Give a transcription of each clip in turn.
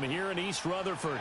Stadium here in East Rutherford.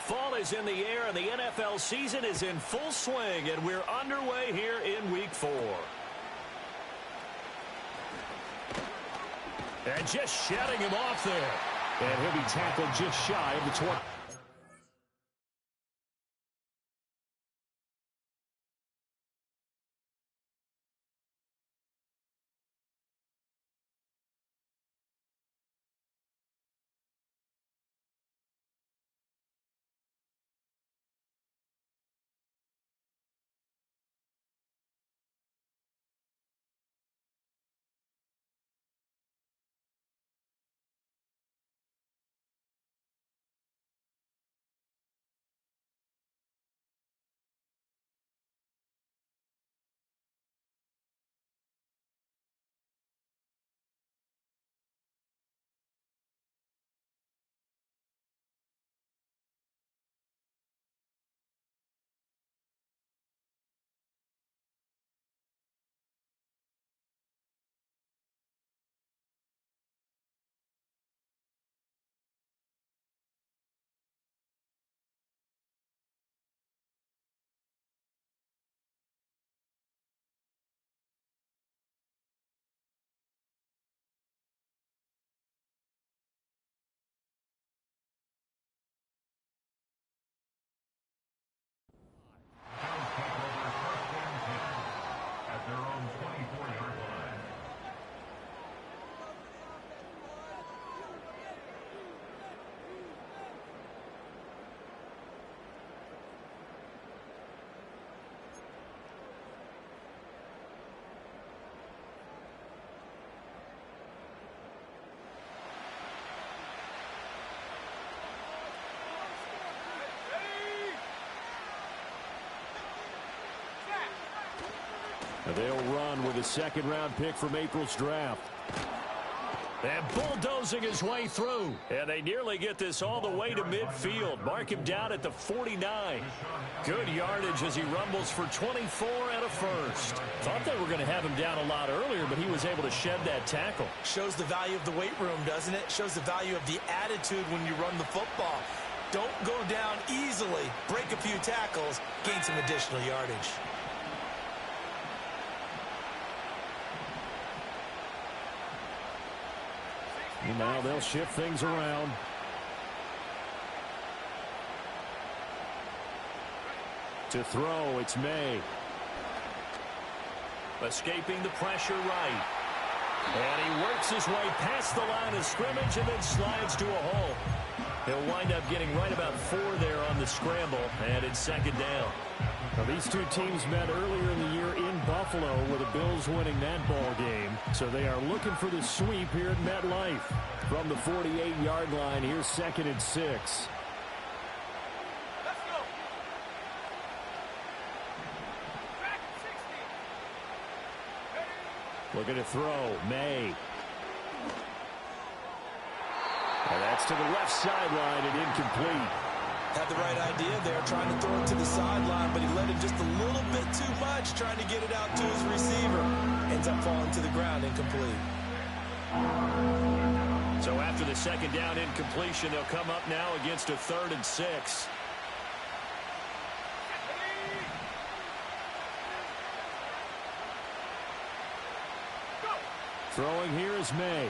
Fall is in the air, and the NFL season is in full swing, and we're underway here in Week 4. And just shutting him off there. And he'll be tackled just shy of the 20. They'll run with a second-round pick from April's draft. And bulldozing his way through. And they nearly get this all the way to midfield. Mark him down at the 49. Good yardage as he rumbles for 24 and a first. Thought they were going to have him down a lot earlier, but he was able to shed that tackle. Shows the value of the weight room, doesn't it? Shows the value of the attitude when you run the football. Don't go down easily. Break a few tackles. Gain some additional yardage. And now they'll shift things around. To throw, it's May. Escaping the pressure right. And he works his way past the line of scrimmage and then slides to a hole. He'll wind up getting right about 4 there on the scramble, and it's second down. Now, these two teams met earlier in the year in Buffalo with the Bills winning that ball game. So they are looking for the sweep here at MetLife. From the 48-yard line, here's 2nd and 6. Looking to throw, May. And that's to the left sideline and incomplete. Had the right idea there, trying to throw it to the sideline, but he let him just a little bit too much, trying to get it out to his receiver. Ends up falling to the ground, incomplete. So after the second down incompletion, they'll come up now against a 3rd and 6. Throwing here is May.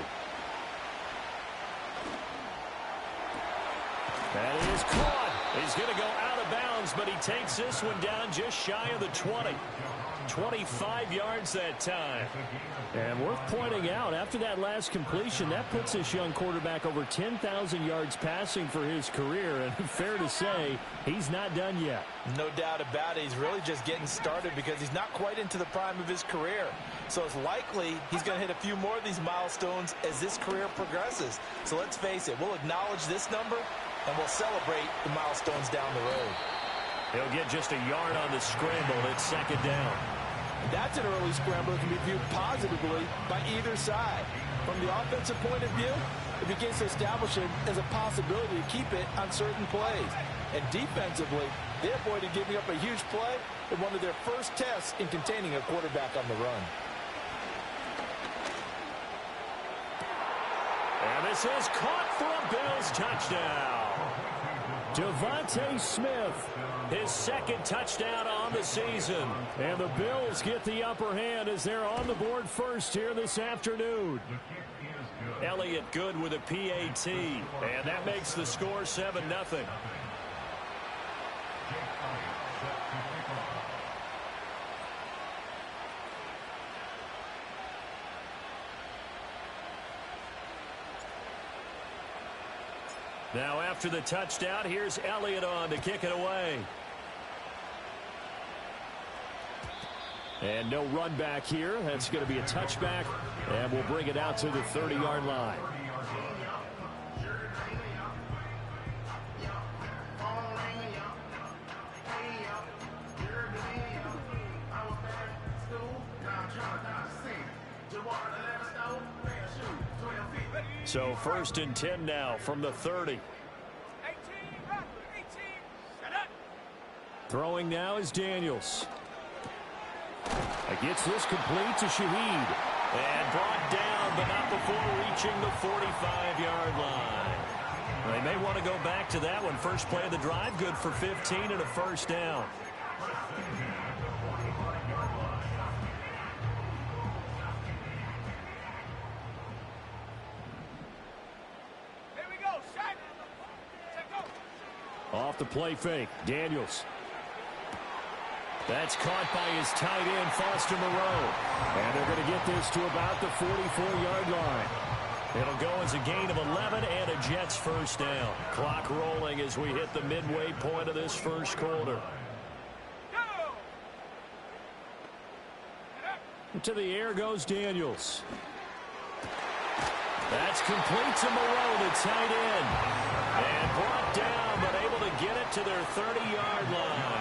That is caught. He's going to go out of bounds, but he takes this one down just shy of the 20. 25 yards that time. And worth pointing out, after that last completion, that puts this young quarterback over 10,000 yards passing for his career. And fair to say, he's not done yet. No doubt about it. He's really just getting started because he's not quite into the prime of his career. So it's likely he's going to hit a few more of these milestones as this career progresses. So let's face it, we'll acknowledge this number and we'll celebrate the milestones down the road. He'll get just a yard on the scramble. It's second down. That's an early scramble that can be viewed positively by either side. From the offensive point of view, it begins to establish it as a possibility to keep it on certain plays. And defensively, they avoided giving up a huge play in one of their first tests in containing a quarterback on the run. And this is caught for a Bills touchdown. DeVonta Smith, his second touchdown on the season. And the Bills get the upper hand as they're on the board first here this afternoon. Elliott good with a PAT, and that makes the score 7-0. Now after the touchdown, here's Elliott on to kick it away. And no run back here. That's going to be a touchback, and we'll bring it out to the 30-yard line. So 1st and 10 now from the 30. Throwing now is Daniels. Gets this complete to Shaheed. And brought down, but not before reaching the 45-yard line. They may want to go back to that one. First play of the drive, good for 15 and a first down. Off the play fake, Daniels. That's caught by his tight end, Foster Moreau. And they're going to get this to about the 44-yard line. It'll go as a gain of 11 and a Jets first down. Clock rolling as we hit the midway point of this first quarter. To the air goes Daniels. That's complete to Moreau, the tight end. And brought down, but able to get it to their 30-yard line.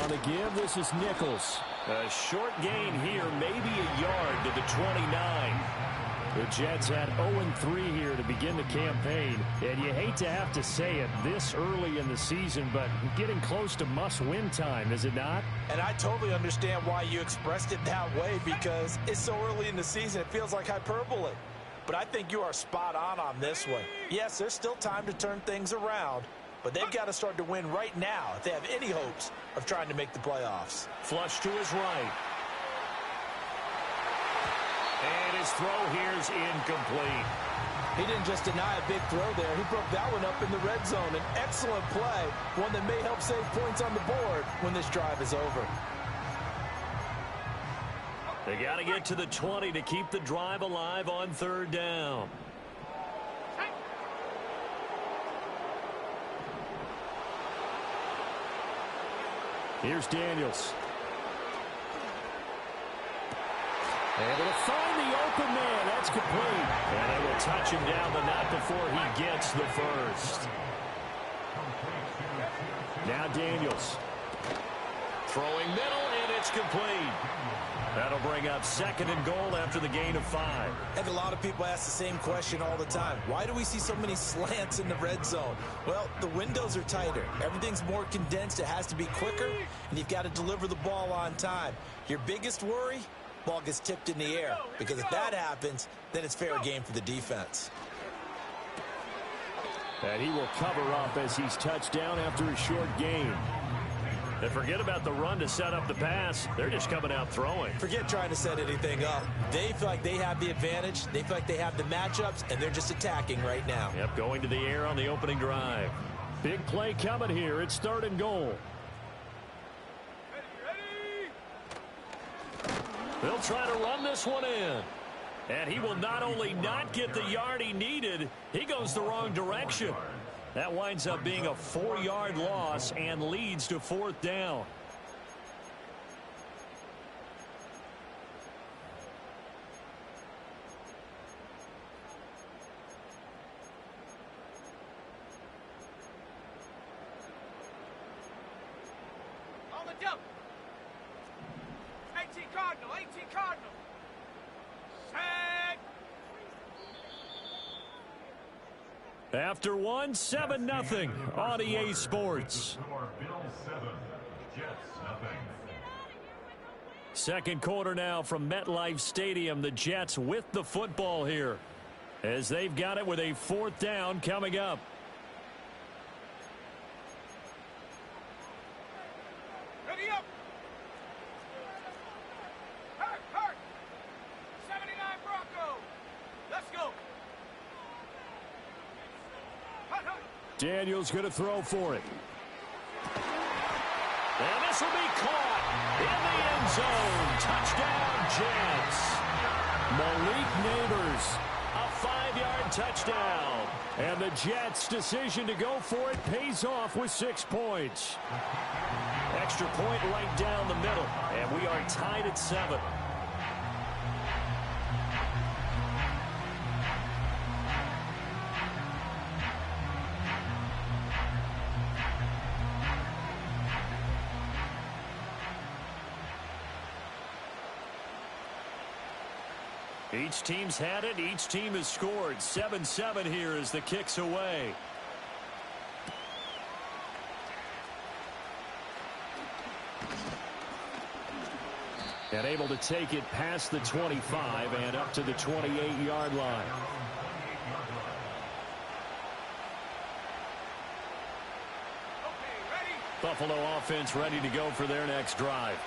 On the give, this is Nichols. A short gain here, maybe a yard to the 29. The Jets had 0-3 here to begin the campaign, and you hate to have to say it this early in the season, but getting close to must-win time, is it not? And I totally understand why you expressed it that way, because it's so early in the season, it feels like hyperbole. But I think you are spot on this one. Yes, there's still time to turn things around, but they've got to start to win right now if they have any hopes of trying to make the playoffs. Flush to his right. And his throw here is incomplete. He didn't just deny a big throw there. He broke that one up in the red zone. An excellent play, one that may help save points on the board when this drive is over. They got to get to the 20 to keep the drive alive on 3rd down. Here's Daniels. Able to find the open man. That's complete. And they will touch him down, but not before he gets the first. Now Daniels. Throwing middle, and it's complete. That'll bring up 2nd and goal after the gain of 5. And a lot of people ask the same question all the time. Why do we see so many slants in the red zone? Well, the windows are tighter. Everything's more condensed. It has to be quicker, and you've got to deliver the ball on time. Your biggest worry? Ball gets tipped in the air, because if that happens, then it's fair game for the defense. And he will cover up as he's touched down after a short gain. And forget about the run to set up the pass. They're just coming out throwing. Forget trying to set anything up. They feel like they have the advantage. They feel like they have the matchups, and they're just attacking right now. Yep, going to the air on the opening drive. Big play coming here. It's 3rd and goal. They'll try to run this one in. And he will not only not get the yard he needed, he goes the wrong direction. That winds up being a 4-yard loss and leads to 4th down. After one, 7-0 on EA Sports. Second quarter now from MetLife Stadium. The Jets with the football here as they've got it with a 4th down coming up. Ready up. Hurt. 79 Bronco. Let's go. Daniels going to throw for it. And this will be caught in the end zone. Touchdown, Jets. Malik Neighbors, a 5-yard touchdown. And the Jets' decision to go for it pays off with 6 points. Extra point right down the middle. And we are tied at 7. Each team's had it. Each team has scored. 7-7 here as the kick's away. And able to take it past the 25 and up to the 28-yard line. Buffalo offense ready to go for their next drive.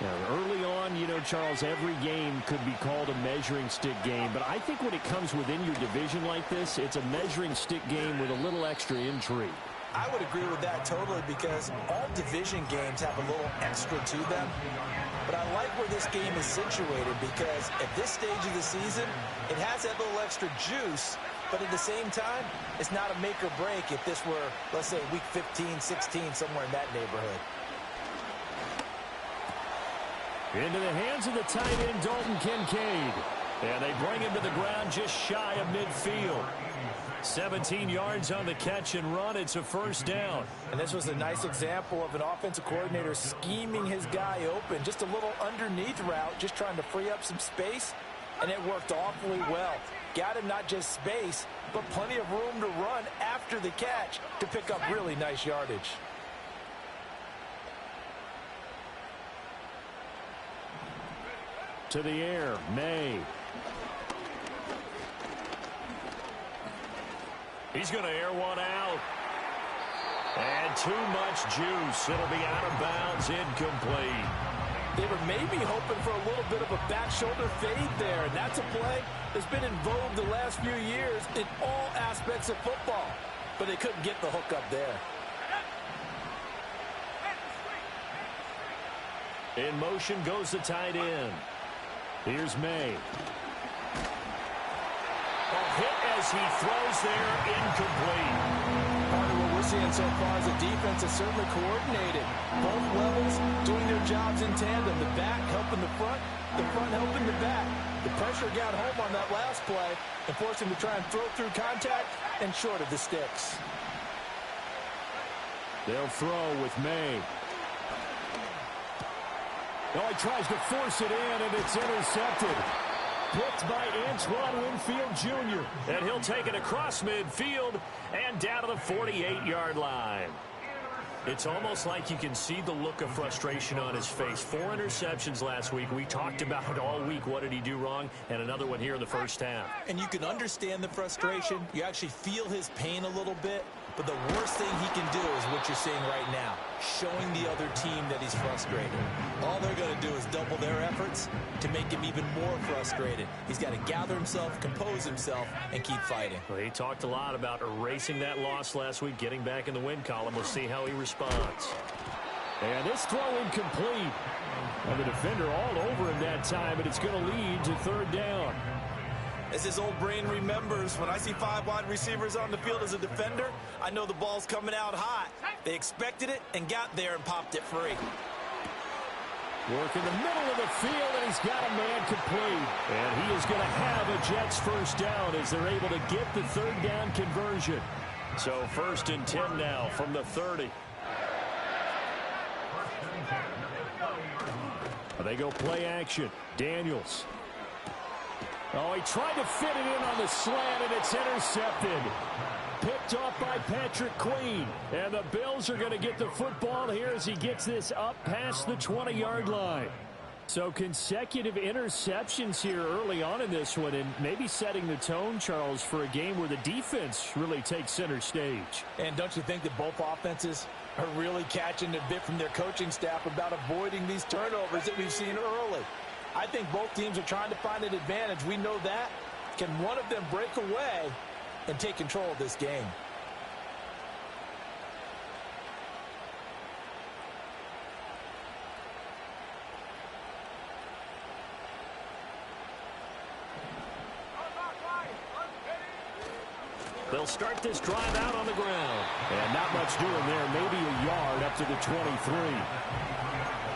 Now, early on, you know, Charles, every game could be called a measuring stick game. But I think when it comes within your division like this, it's a measuring stick game with a little extra intrigue. I would agree with that totally because all division games have a little extra to them. But I like where this game is situated because at this stage of the season, it has that little extra juice. But at the same time, it's not a make or break if this were, let's say, week 15, 16, somewhere in that neighborhood. Into the hands of the tight end, Dalton Kincaid. And they bring him to the ground just shy of midfield. 17 yards on the catch and run. It's a 1st down. And this was a nice example of an offensive coordinator scheming his guy open. Just a little underneath route, just trying to free up some space. And it worked awfully well. Got him not just space, but plenty of room to run after the catch to pick up really nice yardage. To the air, May. He's going to air one out. And too much juice. It'll be out of bounds, incomplete. They were maybe hoping for a little bit of a back shoulder fade there. And that's a play that's been in vogue the last few years in all aspects of football. But they couldn't get the hook up there. In motion goes the tight end. Here's May. A hit as he throws there, incomplete. Part of what we're seeing so far is the defense is certainly coordinated. Both levels doing their jobs in tandem. The back helping the front helping the back. The pressure got home on that last play and forced him to try and throw through contact and short of the sticks. They'll throw with May. Oh, he tries to force it in, and it's intercepted. Picked by Antoine Winfield Jr. And he'll take it across midfield and down to the 48-yard line. It's almost like you can see the look of frustration on his face. 4 interceptions last week. We talked about it all week. What did he do wrong? And another one here in the first half. And you can understand the frustration. You actually feel his pain a little bit. But the worst thing he can do is what you're seeing right now, showing the other team that he's frustrated. All they're going to do is double their efforts to make him even more frustrated. He's got to gather himself, compose himself, and keep fighting. Well, he talked a lot about erasing that loss last week, getting back in the win column. We'll see how he responds. And this throw incomplete. And the defender all over him that time, and it's going to lead to 3rd down. As his old brain remembers, when I see 5 wide receivers on the field as a defender, I know the ball's coming out hot. They expected it and got there and popped it free. Work in the middle of the field, and he's got a man complete. And he is going to have a Jets 1st down as they're able to get the 3rd down conversion. So 1st and 10 now from the 30. They go play action. Daniels. Oh, he tried to fit it in on the slant, and it's intercepted. Picked off by Patrick Queen. And the Bills are going to get the football here as he gets this up past the 20-yard line. So consecutive interceptions here early on in this one, and maybe setting the tone, Charles, for a game where the defense really takes center stage. And don't you think that both offenses are really catching a bit from their coaching staff about avoiding these turnovers that we've seen early? I think both teams are trying to find an advantage. We know that. Can one of them break away and take control of this game? They'll start this drive out on the ground. And not much doing there. Maybe a yard up to the 23.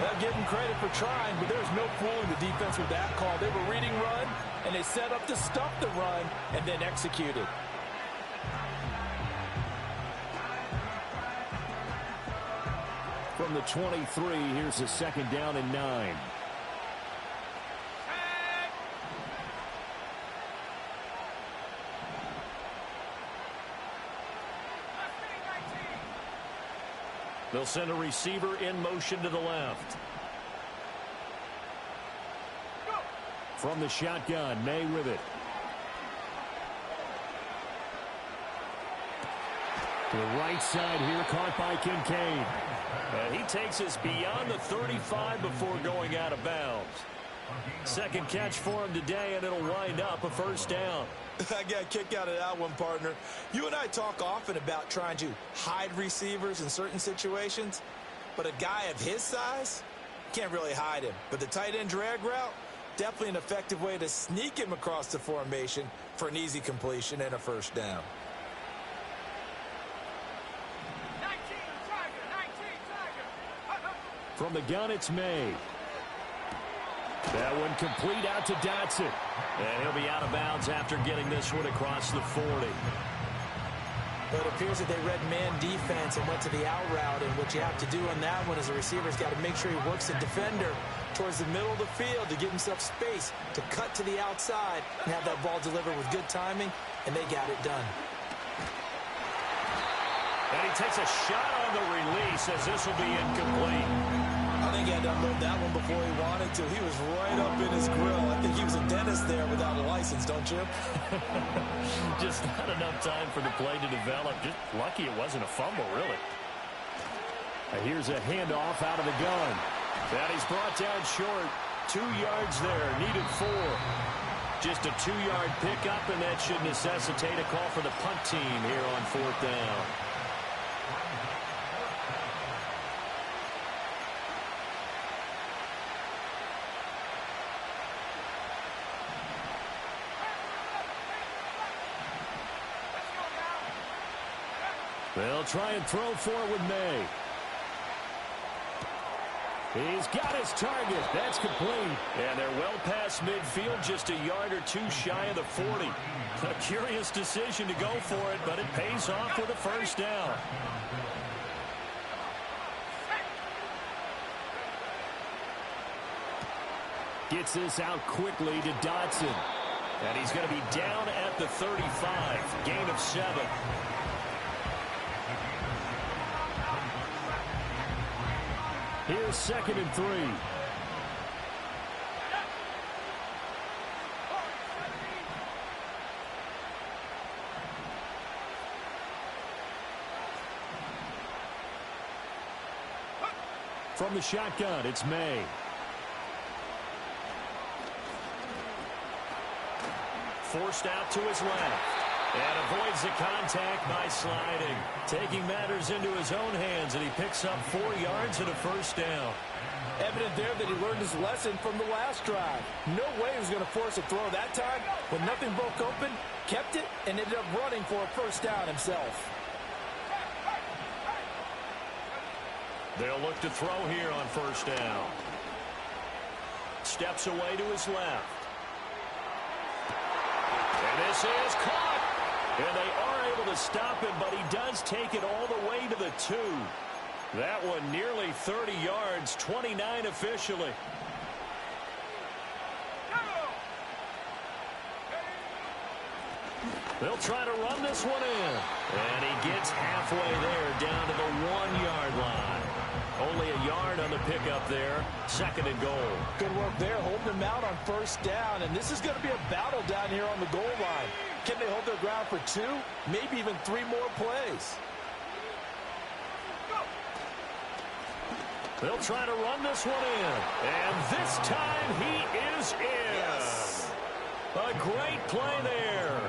They'll give them credit for trying, but there's no fooling the defense with that call. They were reading run, and they set up to stop the run and then executed. From the 23, here's a second down and 9. They'll send a receiver in motion to the left. From the shotgun, May with it. To the right side here, caught by Kincaid. And he takes us beyond the 35 before going out of bounds. Second catch for him today, and it'll wind up a first down. I got a kick out of that one, partner. You and I talk often about trying to hide receivers in certain situations, but a guy of his size can't really hide him. But the tight end drag route, definitely an effective way to sneak him across the formation for an easy completion and a first down. 19, Tiger, 19, Tiger. From the gun, it's May. That one complete out to Dotson. And he'll be out of bounds after getting this one across the 40. But it appears that they read man defense and went to the out route, and what you have to do on that one is the receiver's got to make sure he works the defender towards the middle of the field to give himself space to cut to the outside and have that ball delivered with good timing, and they got it done. And he takes a shot on the release as this will be incomplete. I think he had to unload that one before he wanted to. He was right up in his grill. I think he was a dentist there without a license, don't you? Just not enough time for the play to develop. Just lucky it wasn't a fumble, really. Here's a handoff out of the gun. And he's brought down short. 2 yards there. Needed 4. Just a 2-yard pickup, and that should necessitate a call for the punt team here on 4th down. They'll try and throw for it with May. He's got his target. That's complete. And they're well past midfield, just a yard or 2 shy of the 40. A curious decision to go for it, but it pays off with a first down. Gets this out quickly to Dotson. And he's going to be down at the 35. Gain of 7. Here's 2nd and 3. From the shotgun, it's May. Forced out to his left. And avoids the contact by sliding. Taking matters into his own hands, and he picks up 4 yards and a first down. Evident there that he learned his lesson from the last drive. No way he was going to force a throw that time. When nothing broke open, kept it, and ended up running for a first down himself. They'll look to throw here on first down. Steps away to his left. And this is caught. And they are able to stop him, but he does take it all the way to the 2. That one nearly 30 yards, 29 officially. They'll try to run this one in. And he gets halfway there, down to the 1-yard line. Only a yard on the pickup there. 2nd and goal. Good work there, holding them out on 1st down. And this is going to be a battle down here on the goal line. Can they hold their ground for 2, maybe even 3 more plays? They'll try to run this one in. And this time he is in. Yes. A great play there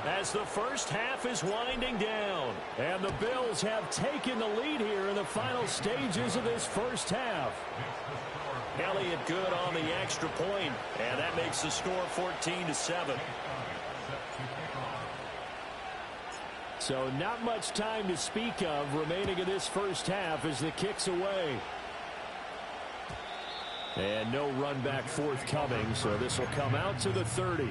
as the first half is winding down. And the Bills have taken the lead here in the final stages of this first half. Elliott good on the extra point, and that makes the score 14-7. So not much time to speak of remaining in this first half as the kick's away. And no run back forthcoming, so this will come out to the 30.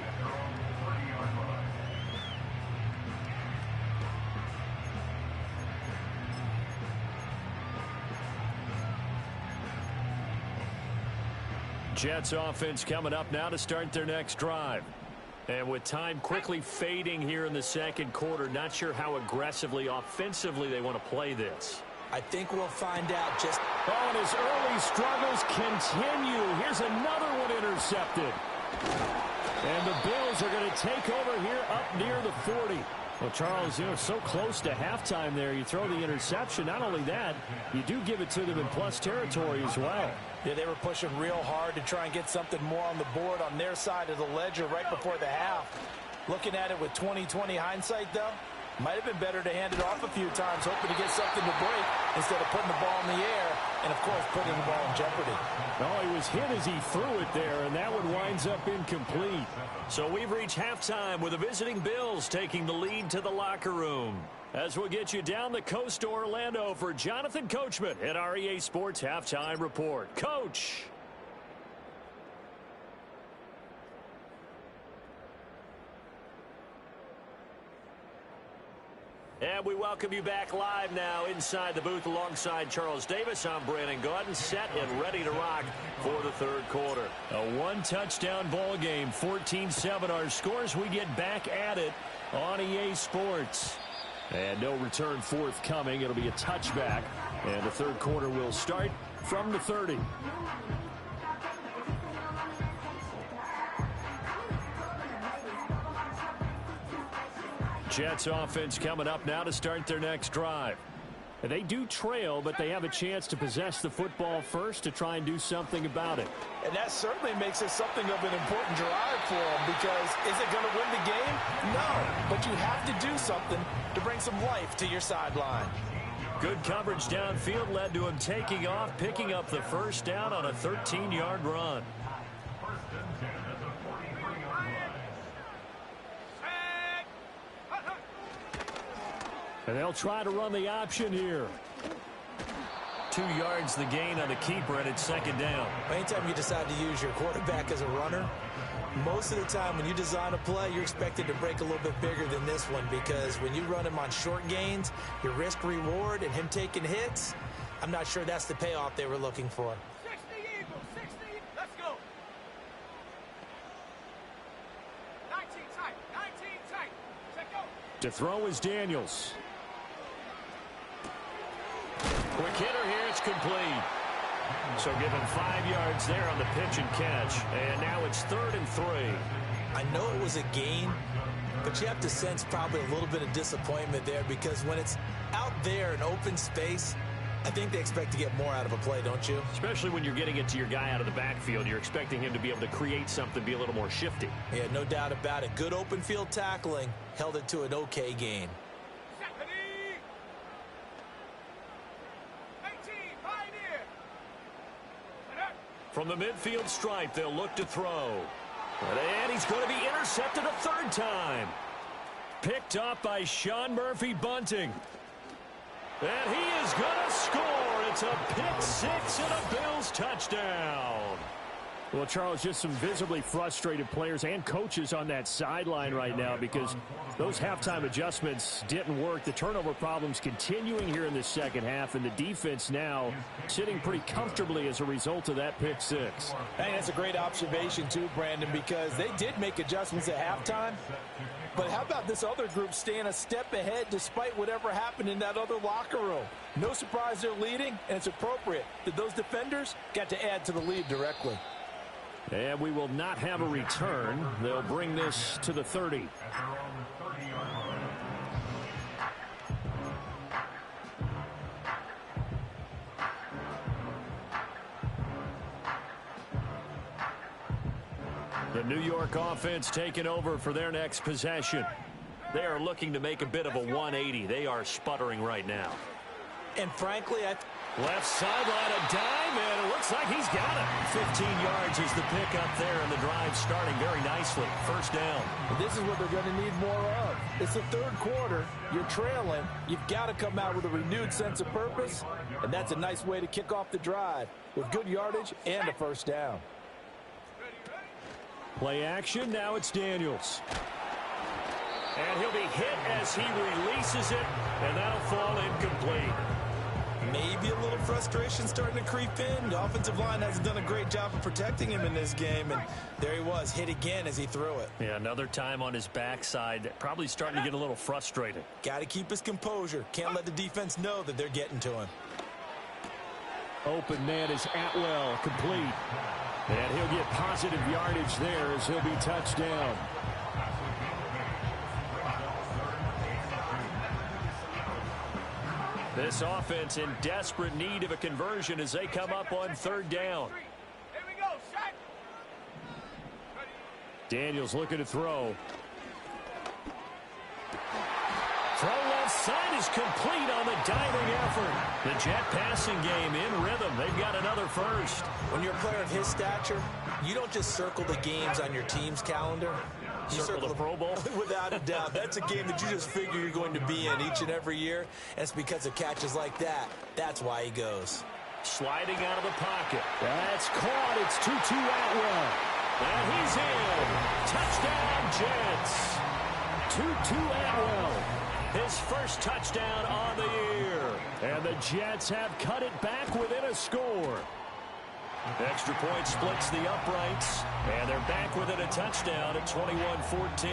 Jets offense coming up now to start their next drive. And with time quickly fading here in the 2nd quarter, not sure how aggressively, offensively they want to play this. I think we'll find out just... Oh, and his early struggles continue. Here's another one intercepted. And the Bills are going to take over here up near the 40. Well, Charles, you know, so close to halftime there. You throw the interception. Not only that, you do give it to them in plus territory as well. Yeah, they were pushing real hard to try and get something more on the board on their side of the ledger right before the half. Looking at it with 20/20 hindsight, though, might have been better to hand it off a few times, hoping to get something to break instead of putting the ball in the air and, of course, putting the ball in jeopardy. Oh, he was hit as he threw it there, and that one winds up incomplete. So we've reached halftime with the visiting Bills taking the lead to the locker room. As we'll get you down the coast to Orlando for Jonathan Coachman at our EA Sports Halftime Report. Coach. And we welcome you back live now inside the booth alongside Charles Davis. I'm Brandon Gaudin, set and ready to rock for the 3rd quarter. A one-touchdown ball game, 14-7 our scores. We get back at it on EA Sports. And no return forthcoming. It'll be a touchback. And the 3rd quarter will start from the 30. Jets offense coming up now to start their next drive. They do trail, but they have a chance to possess the football first to try and do something about it. And that certainly makes it something of an important drive for them, because is it going to win the game? No, but you have to do something to bring some life to your sideline. Good coverage downfield led to him taking off, picking up the first down on a 13-yard run. And they'll try to run the option here. 2 yards the gain on the keeper, and it's 2nd down. Anytime you decide to use your quarterback as a runner, most of the time when you design a play, you're expected to break a little bit bigger than this one, because when you run him on short gains, your risk-reward and him taking hits, I'm not sure that's the payoff they were looking for. 60 Eagles, 60, let's go. 19 tight, 19 tight. Check go. To throw is Daniels. Quick hitter here, it's complete. So give him 5 yards there on the pitch and catch. And now it's 3rd and 3. I know it was a gain, but you have to sense probably a little bit of disappointment there, because when it's out there in open space, I think they expect to get more out of a play, don't you? Especially when you're getting it to your guy out of the backfield. You're expecting him to be able to create something, be a little more shifty. Yeah, no doubt about it. Good open field tackling held it to an okay gain. Stephanie. 18, Pioneer. From the midfield stripe, they'll look to throw. And he's going to be intercepted a 3rd time. Picked off by Sean Murphy-Bunting. And he is going to score. It's a pick 6 and a Bills touchdown. Well, Charles, just some visibly frustrated players and coaches on that sideline right now because those halftime adjustments didn't work. The turnover problems continuing here in the second half, and the defense now sitting pretty comfortably as a result of that pick six. I think that's a great observation too, Brandon, because they did make adjustments at halftime. But how about this other group staying a step ahead despite whatever happened in that other locker room? No surprise they're leading, and it's appropriate that those defenders got to add to the lead directly. And we will not have a return. They'll bring this to the 30. The New York offense taking over for their next possession. They are looking to make a bit of a 180. They are sputtering right now. And frankly, left sideline, a dime, and it looks like he's got it. 15 yards is the pick up there, and the drive starting very nicely. First down. This is what they're going to need more of. It's the third quarter. You're trailing. You've got to come out with a renewed sense of purpose, and that's a nice way to kick off the drive with good yardage and a first down. Play action. Now it's Daniels. And he'll be hit as he releases it, and that'll fall incomplete. Maybe a little frustration starting to creep in. The offensive line hasn't done a great job of protecting him in this game, and there he was, hit again as he threw it. Yeah, another time on his backside, probably starting to get a little frustrated. Got to keep his composure. Can't let the defense know that they're getting to him. Open man is Atwell, complete. And he'll get positive yardage there as he'll be touched down. This offense in desperate need of a conversion as they come up on third down. Here we go, set. Daniels looking to throw. Throw left side is complete on the diving effort. The Jet passing game in rhythm. They've got another first. When you're a player of his stature, you don't just circle the games on your team's calendar. You circle the Pro Bowl? Without a doubt. That's a game that you just figure you're going to be in each and every year. And it's because of catches like that. That's why he goes. Sliding out of the pocket. That's caught. It's Tutu Atwell. And he's in. Touchdown, Jets. Tutu Atwell. His first touchdown on the year. And the Jets have cut it back within a score. Extra point splits the uprights. And they're back within a touchdown at 21-14.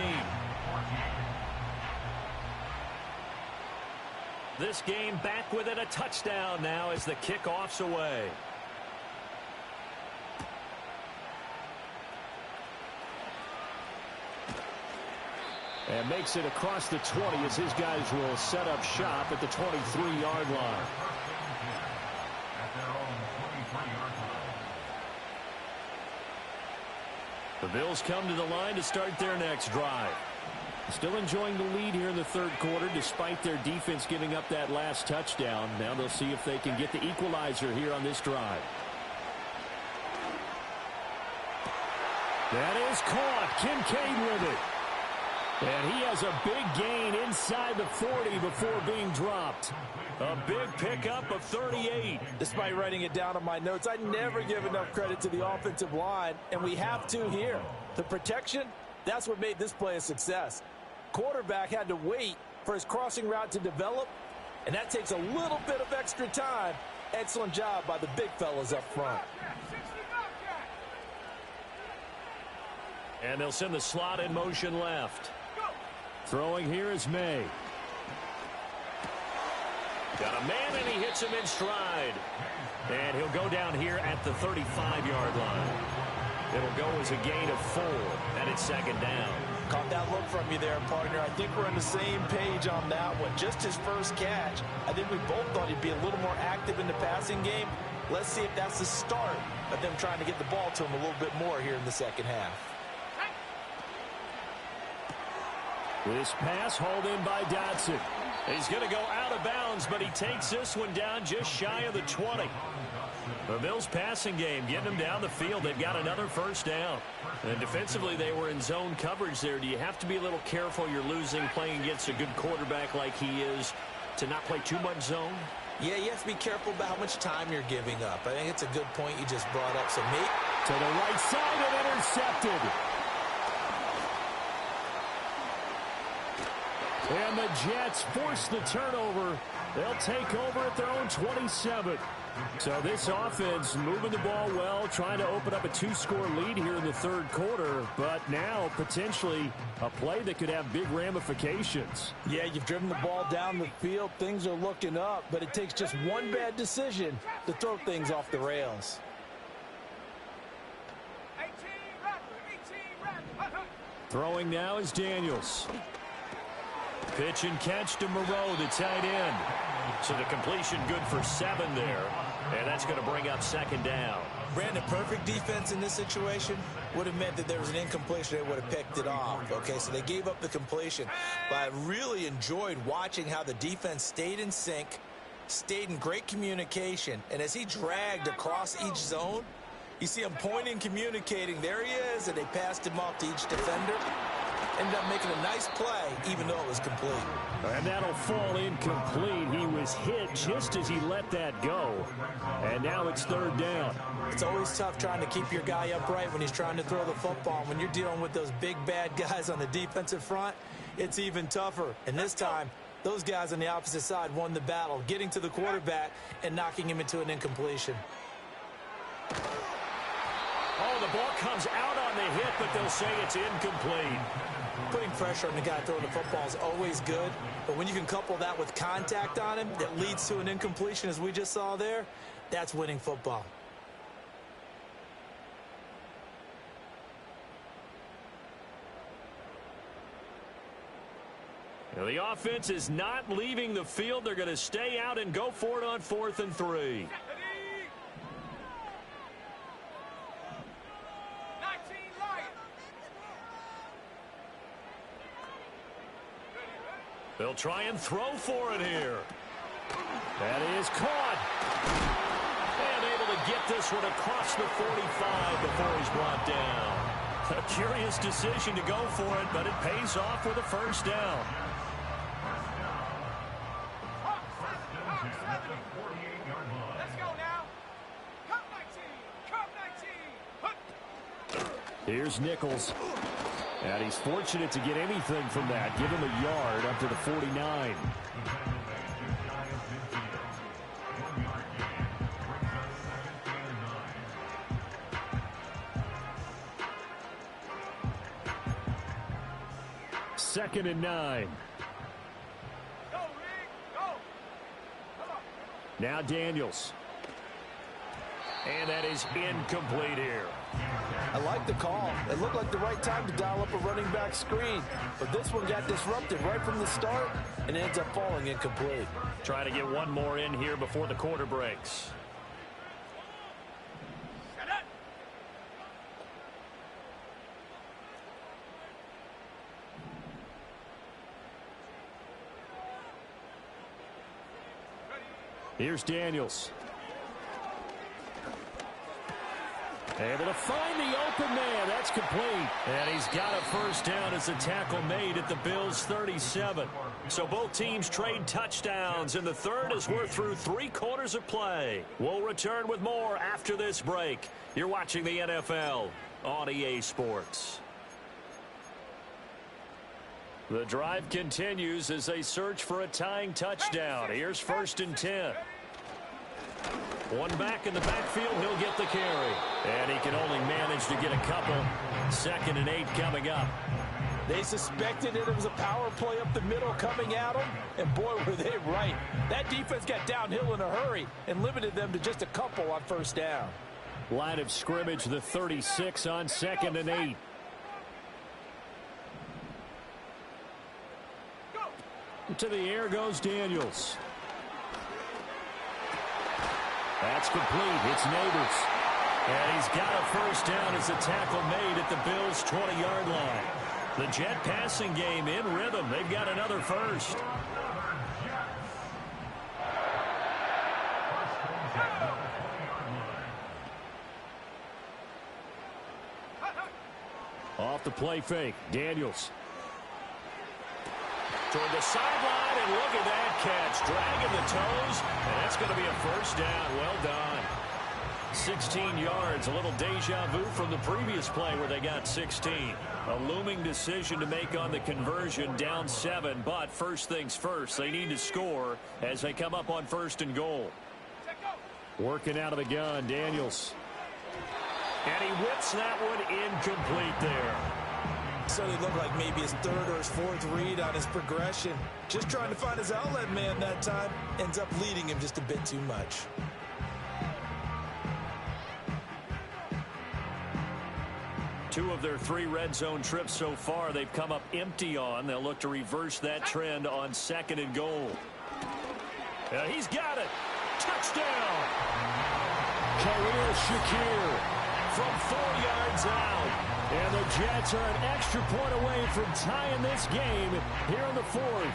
This game back within a touchdown now as the kickoff's away. And makes it across the 20 as his guys will set up shop at the 23-yard line. The Bills come to the line to start their next drive. Still enjoying the lead here in the third quarter despite their defense giving up that last touchdown. Now they'll see if they can get the equalizer here on this drive. That is caught. Kincaid with it. And he has a big gain inside the 40 before being dropped. A big pickup of 38. Despite writing it down on my notes, I never give enough credit to the offensive line, and we have to here. The protection, that's what made this play a success. Quarterback had to wait for his crossing route to develop, and that takes a little bit of extra time. Excellent job by the big fellas up front. And they'll send the slot in motion left. Throwing here is May. Got a man, and he hits him in stride. And he'll go down here at the 35-yard line. It'll go as a gain of 4, and it's second down. Caught that look from you there, partner. I think we're on the same page on that one. Just his first catch. I think we both thought he'd be a little more active in the passing game. Let's see if that's the start of them trying to get the ball to him a little bit more here in the second half. This pass hauled in by Dotson. He's going to go out of bounds, but he takes this one down just shy of the 20. The Bills passing game getting them down the field. They've got another first down. And defensively, they were in zone coverage there. Do you have to be a little careful? You're losing playing against a good quarterback like he is to not play too much zone? Yeah, you have to be careful about how much time you're giving up. I think it's a good point you just brought up. So To the right side and intercepted. And the Jets force the turnover. They'll take over at their own 27. So this offense moving the ball well, trying to open up a 2-score lead here in the third quarter, but now potentially a play that could have big ramifications. Yeah, you've driven the ball down the field. Things are looking up, but it takes just one bad decision to throw things off the rails. 18 red. Throwing now is Daniels. Pitch and catch to Moreau, the tight end. So the completion good for 7 there. And that's going to bring up second down. Brandon, perfect defense in this situation would have meant that there was an incompletion. They would have picked it off. Okay, so they gave up the completion. But I really enjoyed watching how the defense stayed in sync, stayed in great communication. And as he dragged across each zone, you see him pointing, communicating. There he is, and they passed him off to each defender. Ended up making a nice play, even though it was complete. And that'll fall incomplete. He was hit just as he let that go. And now it's third down. It's always tough trying to keep your guy upright when he's trying to throw the football. When you're dealing with those big, bad guys on the defensive front, it's even tougher. And this time, those guys on the opposite side won the battle, getting to the quarterback and knocking him into an incompletion. Oh, the ball comes out on the hit, but they'll say it's incomplete. Putting pressure on the guy throwing the football is always good, but when you can couple that with contact on him that leads to an incompletion, as we just saw there, that's winning football. Now, the offense is not leaving the field. They're going to stay out and go for it on 4th and 3. 19 Lions. They'll try and throw for it here. That is caught. And able to get this one across the 45 before he's brought down. A curious decision to go for it, but it pays off with a first down. Let's go now. Cup 19. Here's Nichols. And he's fortunate to get anything from that. Give him a yard up to the 49. Second and 9. Go, Rick. Go. Come on. Now Daniels. And that is incomplete here. I like the call. It looked like the right time to dial up a running back screen, but this one got disrupted right from the start and ends up falling incomplete. Try to get one more in here before the quarter breaks. Set it. Here's Daniels. Able to find the open man. That's complete. And he's got a first down as a tackle made at the Bills' 37. So both teams trade touchdowns in the third as we're through 3 quarters of play. We'll return with more after this break. You're watching the NFL on EA Sports. The drive continues as they search for a tying touchdown. Here's 1st and 10. One back in the backfield, he'll get the carry. And he can only manage to get a couple. 2nd and 8 coming up. They suspected that it was a power play up the middle coming at them, and boy, were they right. That defense got downhill in a hurry and limited them to just a couple on first down. Line of scrimmage, the 36 on 2nd and 8. To the air goes Daniels. That's complete. It's Neighbors. And he's got a first down as a tackle made at the Bills' 20-yard line. The Jet passing game in rhythm. They've got another first. Off the play fake. Daniels. Toward the sideline, and look at that catch. Dragging the toes, and that's going to be a first down. Well done. 16 yards, a little deja vu from the previous play where they got 16. A looming decision to make on the conversion, down 7, but first things first, they need to score as they come up on 1st and goal. Working out of the gun, Daniels. And he whips that one incomplete there. So it looked like maybe his 3rd or his 4th read on his progression. Just trying to find his outlet man that time. Ends up leading him just a bit too much. Two of their 3 red zone trips so far they've come up empty on. They'll look to reverse that trend on 2nd and goal. He's got it. Touchdown. Khalil Shakir from 4 yards out. And the Jets are an extra point away from tying this game here in the 4th.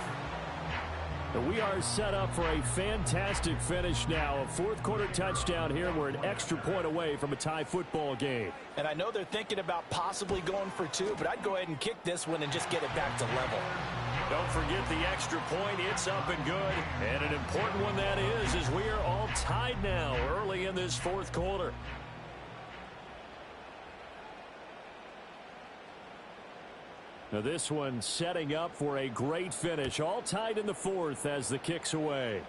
We are set up for a fantastic finish now. A 4th quarter touchdown here. We're an extra point away from a tie football game. And I know they're thinking about possibly going for 2, but I'd go ahead and kick this one and just get it back to level. Don't forget the extra point. It's up and good. And an important one that is, as we are all tied now early in this 4th quarter. Now this one setting up for a great finish. All tied in the 4th as the kick's away.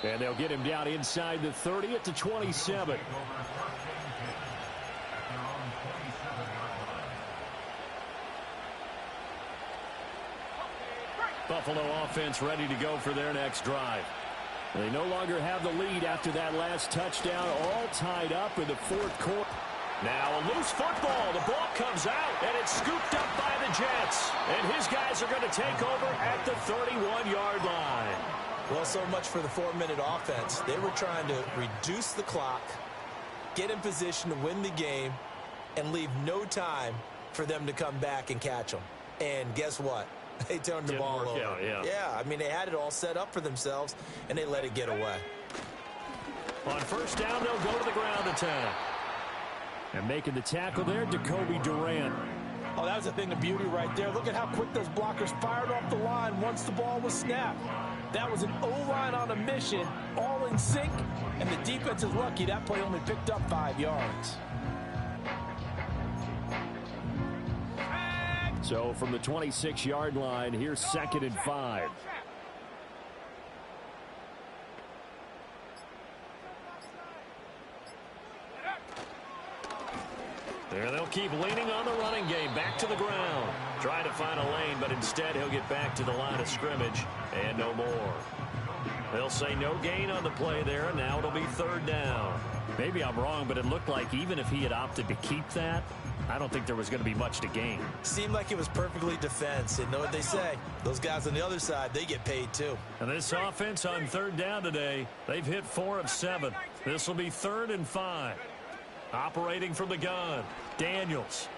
And they'll get him down inside the 30 at the 27. Buffalo offense ready to go for their next drive. They no longer have the lead after that last touchdown, all tied up in the 4th quarter. Now a loose football. The ball comes out, and it's scooped up by the Jets. And his guys are going to take over at the 31-yard line. Well, so much for the 4-minute offense. They were trying to reduce the clock, get in position to win the game, and leave no time for them to come back and catch them. And guess what? They turned the ball over. Yeah, I mean, they had it all set up for themselves, and they let it get away. On 1st down, they'll go to the ground attack. And making the tackle there, Jacoby Durant. Oh, that was a thing of beauty right there. Look at how quick those blockers fired off the line once the ball was snapped. That was an O-line on a mission, all in sync, and the defense is lucky that play only picked up 5 yards. So from the 26-yard line, here's 2nd and 5. There they'll keep leaning on the running game. Back to the ground. Trying to find a lane, but instead he'll get back to the line of scrimmage and no more. They'll say no gain on the play there, and now it'll be 3rd down. Maybe I'm wrong, but it looked like even if he had opted to keep that, I don't think there was going to be much to gain. Seemed like it was perfectly defense. And know what they say? Those guys on the other side, they get paid too. And this offense on 3rd down today, they've hit 4 of 7. This will be 3rd and 5. Operating from the gun, Daniels.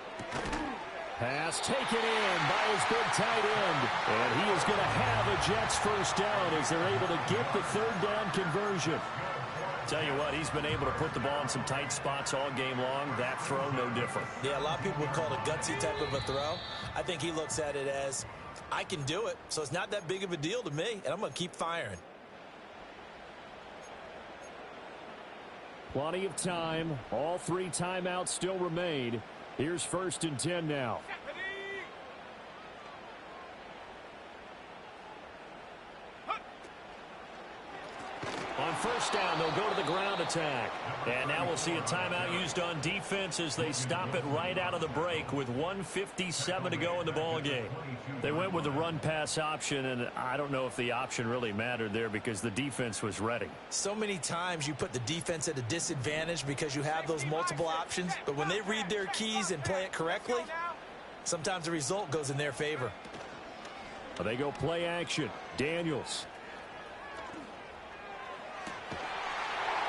Pass taken in by his big tight end. And he is going to have a Jets 1st down as they're able to get the 3rd down conversion. Tell you what, he's been able to put the ball in some tight spots all game long. That throw, no different. Yeah, a lot of people would call it a gutsy type of a throw. I think he looks at it as, I can do it, so it's not that big of a deal to me, and I'm going to keep firing. Plenty of time. All 3 timeouts still remain. Here's 1st and 10 now. On 1st down, they'll go to the ground attack. And now we'll see a timeout used on defense as they stop it right out of the break with 1:57 to go in the ballgame. They went with the run-pass option, and I don't know if the option really mattered there because the defense was ready. So many times you put the defense at a disadvantage because you have those multiple options, but when they read their keys and play it correctly, sometimes the result goes in their favor. They go play action. Daniels.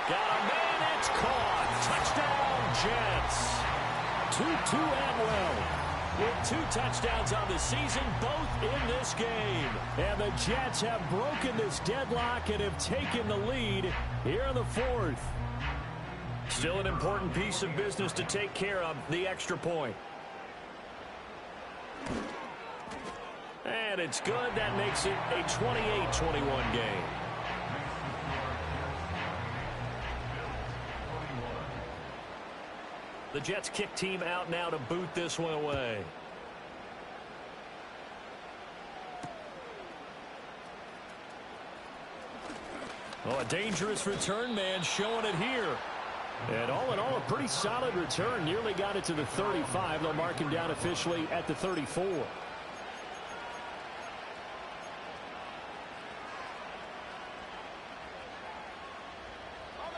Got a man, it's caught. Touchdown, Jets. Tutu Atwell with 2 touchdowns on the season, both in this game. And the Jets have broken this deadlock and have taken the lead here in the 4th. Still an important piece of business to take care of, the extra point. And it's good. That makes it a 28-21 game. The Jets kick team out now to boot this one away. Oh, a dangerous return man showing it here. And all in all, a pretty solid return. Nearly got it to the 35. They'll mark him down officially at the 34.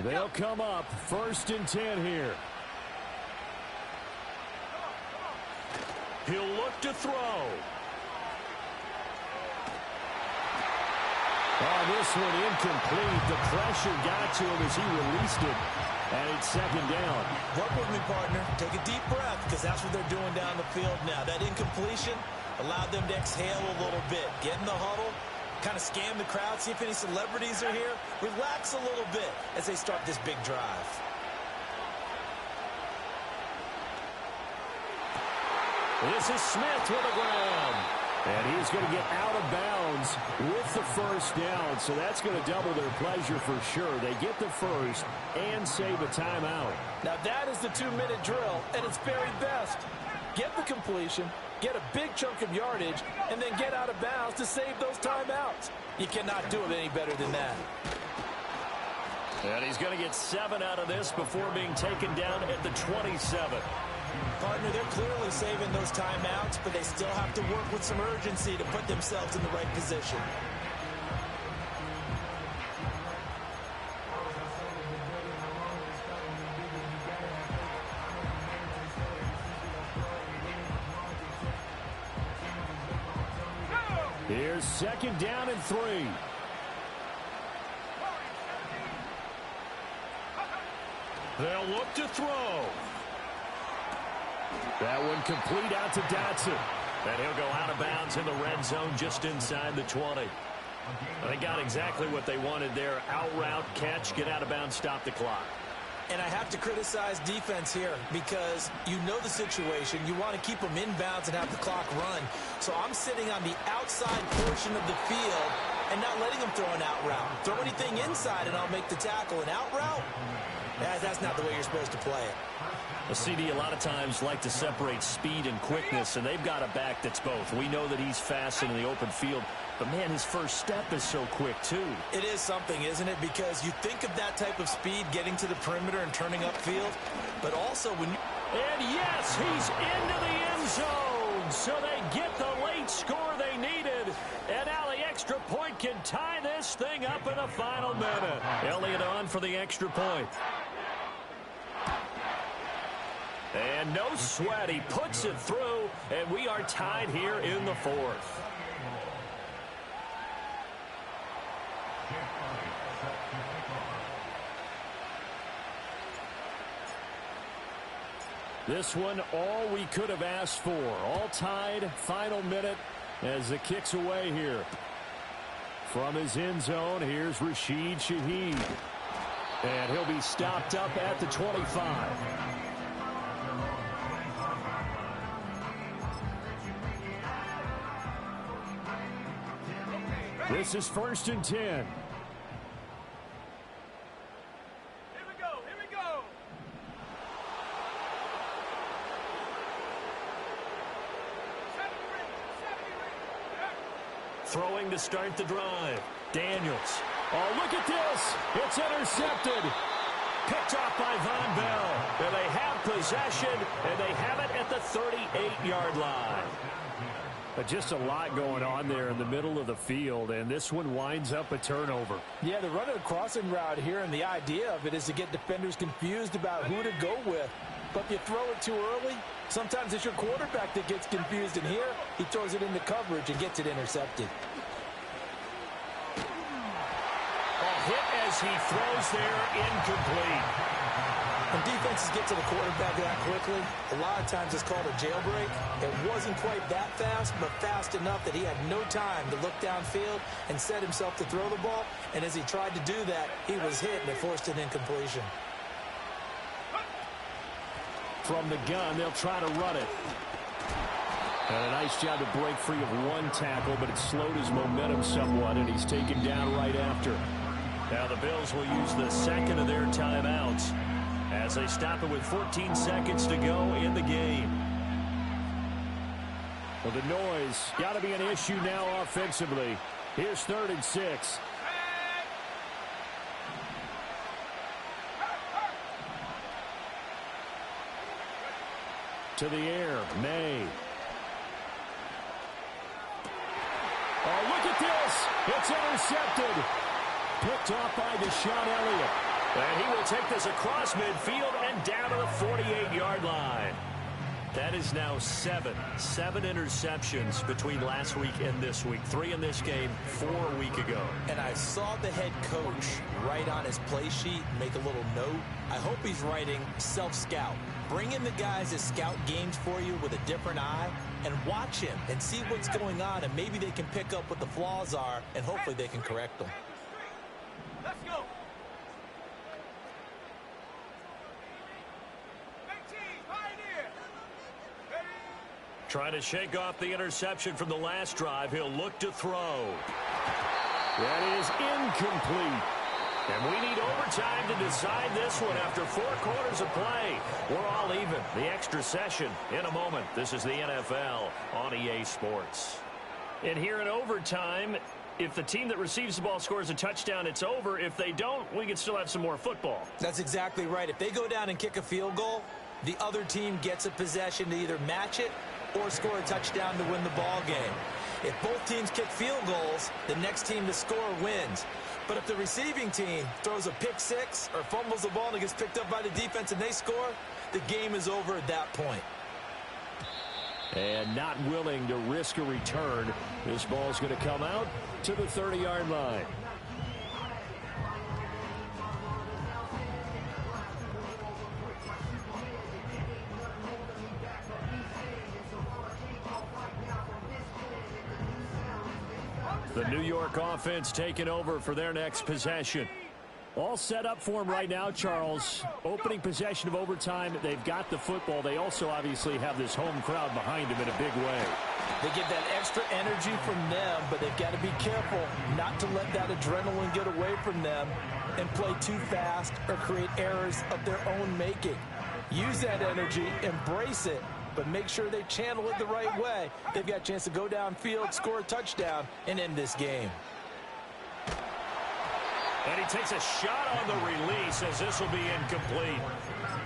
They'll come up 1st and 10 here. He'll look to throw. Oh, this one incomplete. The pressure got to him as he released it. And it's 2nd down. Work with me, partner. Take a deep breath, because that's what they're doing down the field now. That incompletion allowed them to exhale a little bit. Get in the huddle, kind of scan the crowd, see if any celebrities are here. Relax a little bit as they start this big drive. This is Smith with the ground. And he's going to get out of bounds with the 1st down. So that's going to double their pleasure for sure. They get the 1st and save a timeout. Now that is the 2-minute drill at its very best. Get the completion, get a big chunk of yardage, and then get out of bounds to save those timeouts. You cannot do it any better than that. And he's going to get 7 out of this before being taken down at the 27. Partner, they're clearly saving those timeouts, but they still have to work with some urgency to put themselves in the right position. Here's 2nd down and 3. They'll look to throw. That one complete out to Dotson. And he'll go out of bounds in the red zone just inside the 20. They got exactly what they wanted there. Out route, catch, get out of bounds, stop the clock. And I have to criticize defense here because you know the situation. You want to keep them inbounds and have the clock run. So I'm sitting on the outside portion of the field and not letting them throw an out route. Throw anything inside and I'll make the tackle. An out route? That's not the way you're supposed to play it. The CD a lot of times like to separate speed and quickness, and they've got a back that's both. We know that he's fast in the open field, but, man, his first step is so quick, too. It is something, isn't it? Because you think of that type of speed getting to the perimeter and turning upfield, but also when you... And, yes, he's into the end zone, so they get the late score they needed. And now the extra point can tie this thing up in the final minute. Elliott on for the extra point. And no sweat, he puts it through, and we are tied here in the 4th. This one, all we could have asked for. All tied, final minute as the kick's away here. From his end zone, here's Rashid Shaheed. And he'll be stopped up at the 25. This is 1st and 10. Here we go. Here we go. Throwing to start the drive. Daniels. Oh, look at this. It's intercepted. Picked off by Von Bell. And they have possession, and they have it at the 38-yard line. But just a lot going on there in the middle of the field, and this one winds up a turnover. Yeah, they're running a crossing route here, and the idea of it is to get defenders confused about who to go with. But if you throw it too early, sometimes it's your quarterback that gets confused, and here he throws it into coverage and gets it intercepted. A hit as he throws there, incomplete. When defenses get to the quarterback that quickly, a lot of times it's called a jailbreak. It wasn't quite that fast, but fast enough that he had no time to look downfield and set himself to throw the ball. And as he tried to do that, he was hit and it forced an incompletion. From the gun, they'll try to run it. And a nice job to break free of one tackle, but it slowed his momentum somewhat, and he's taken down right after. Now the Bills will use the second of their timeouts as as they stop it with 14 seconds to go in the game. Well, the noise got to be an issue now offensively. Here's 3rd and 6. To the air, May. Oh, look at this. It's intercepted. Picked off by Deshaun Elliott. And he will take this across midfield and down to the 48-yard line. That is now 7 interceptions between last week and this week. 3 in this game, 4 a week ago. And I saw the head coach write on his play sheet, make a little note. I hope he's writing self-scout. Bring in the guys that scout games for you with a different eye and watch him and see what's going on, and maybe they can pick up what the flaws are, and hopefully they can correct them. Let's go. Trying to shake off the interception from the last drive. He'll look to throw. That is incomplete. And we need overtime to decide this one after 4 quarters of play. We're all even. The extra session in a moment. This is the NFL on EA Sports. And here in overtime, if the team that receives the ball scores a touchdown, it's over. If they don't, we can still have some more football. That's exactly right. If they go down and kick a field goal, the other team gets a possession to either match it or score a touchdown to win the ball game. If both teams kick field goals, the next team to score wins. But if the receiving team throws a pick six or fumbles the ball and it gets picked up by the defense and they score, the game is over at that point. And not willing to risk a return. This ball's going to come out to the 30-yard line. The New York offense taking over for their next possession. All set up for them right now, Charles. Opening possession of overtime. They've got the football. They also obviously have this home crowd behind them in a big way. They get that extra energy from them, but they've got to be careful not to let that adrenaline get away from them and play too fast or create errors of their own making. Use that energy, embrace it, but make sure they channel it the right way. They've got a chance to go downfield, score a touchdown, and end this game. And he takes a shot on the release as this will be incomplete.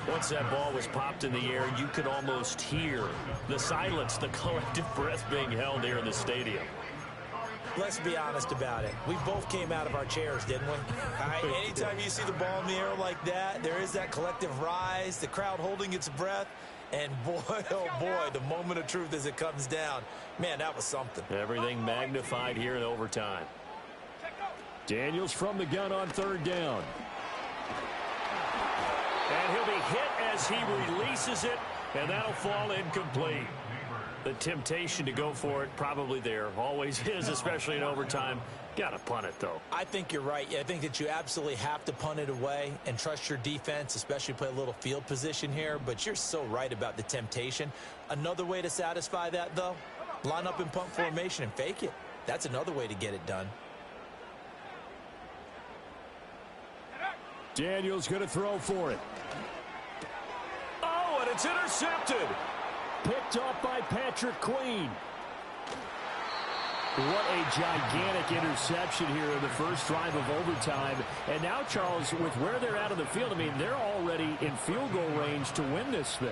Once that ball was popped in the air, you could almost hear the silence, the collective breath being held here in the stadium. Let's be honest about it. We both came out of our chairs, didn't we? All right, anytime you see the ball in the air like that, there is that collective rise, the crowd holding its breath. And boy, oh boy, the moment of truth as it comes down. Man, that was something. Everything magnified here in overtime. Daniels from the gun on 3rd down. And he'll be hit as he releases it, and that'll fall incomplete. The temptation to go for it probably there. Always is, especially in overtime. Got to punt it, though. I think you're right. I think that you absolutely have to punt it away and trust your defense, especially play a little field position here. But you're so right about the temptation. Another way to satisfy that, though, line up in punt formation and fake it. That's another way to get it done. Daniels going to throw for it. Oh, and it's intercepted. Picked off by Patrick Queen. What a gigantic interception here in the first drive of overtime. And now, Charles, with where they're at on the field, I mean, they're already in field goal range to win this thing.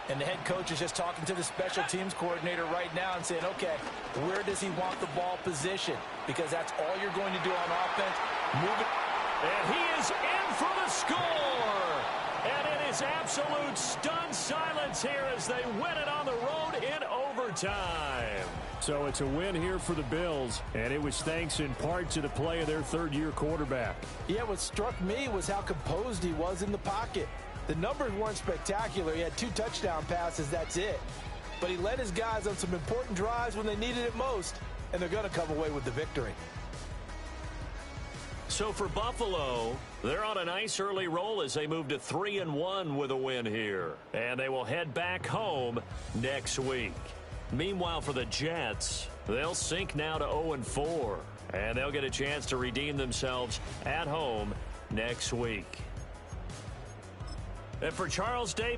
And the head coach is just talking to the special teams coordinator right now and saying, okay, where does he want the ball positioned? Because that's all you're going to do on offense. Move it. And he is in for the score. And it is absolute stunned silence here as they win it on the road in overtime. So it's a win here for the Bills, and it was thanks in part to the play of their third-year quarterback. Yeah, what struck me was how composed he was in the pocket. The numbers weren't spectacular. He had 2 touchdown passes, that's it. But he led his guys on some important drives when they needed it most, and they're going to come away with the victory. So for Buffalo, they're on a nice early roll as they move to 3-1 with a win here. And they will head back home next week. Meanwhile, for the Jets, they'll sink now to 0-4. And they'll get a chance to redeem themselves at home next week. And for Charles Davis,